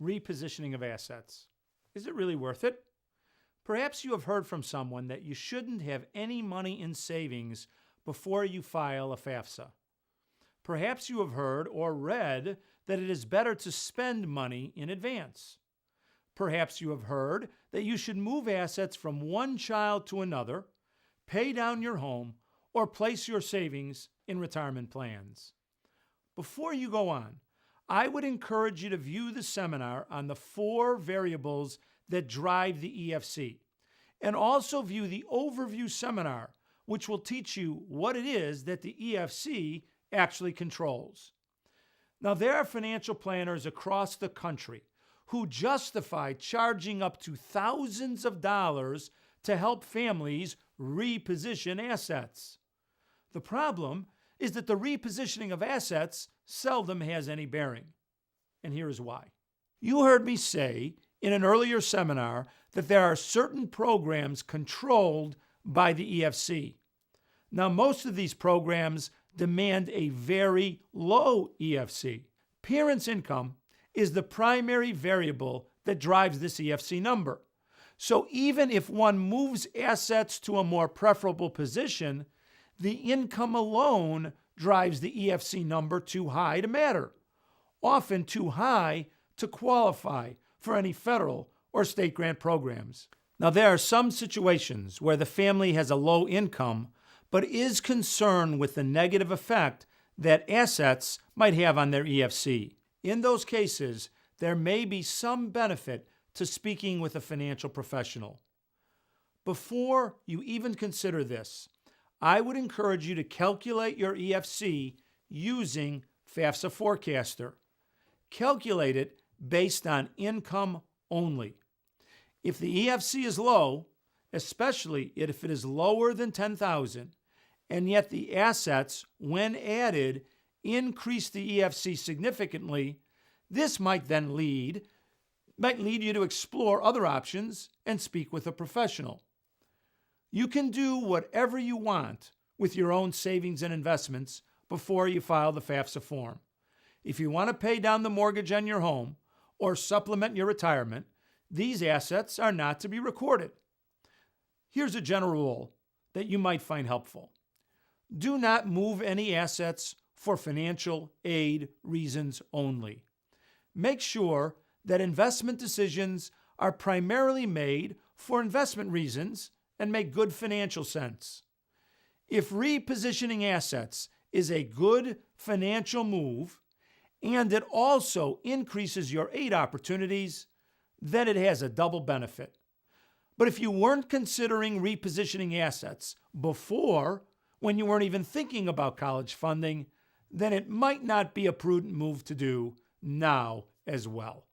Repositioning of assets. Is it really worth it? Perhaps you have heard from someone that you shouldn't have any money in savings before you file a FAFSA. Perhaps you have heard or read that it is better to spend money in advance. Perhaps you have heard that you should move assets from one child to another, pay down your home, or place your savings in retirement plans. Before you go on, I would encourage you to view the seminar on the 4 variables that drive the EFC, and also view the overview seminar, which will teach you what it is that the EFC actually controls. Now, there are financial planners across the country who justify charging up to thousands of dollars to help families reposition assets. The problem is that the repositioning of assets seldom has any bearing. And here is why. You heard me say in an earlier seminar that there are certain programs controlled by the EFC. Now, most of these programs demand a very low EFC. Parents' income is the primary variable that drives this EFC number. So even if one moves assets to a more preferable position, the income alone drives the EFC number too high to matter, often too high to qualify for any federal or state grant programs. Now, there are some situations where the family has a low income but is concerned with the negative effect that assets might have on their EFC. In those cases, there may be some benefit to speaking with a financial professional. Before you even consider this, I would encourage you to calculate your EFC using FAFSA Forecaster. Calculate it based on income only. If the EFC is low, especially if it is lower than $10,000, and yet the assets, when added, increase the EFC significantly, this might then lead you to explore other options and speak with a professional. You can do whatever you want with your own savings and investments before you file the FAFSA form. If you want to pay down the mortgage on your home or supplement your retirement, these assets are not to be recorded. Here's a general rule that you might find helpful. Do not move any assets for financial aid reasons only. Make sure that investment decisions are primarily made for investment reasons and make good financial sense. If repositioning assets is a good financial move and it also increases your aid opportunities, then it has a double benefit. But if you weren't considering repositioning assets before, when you weren't even thinking about college funding, then it might not be a prudent move to do now as well.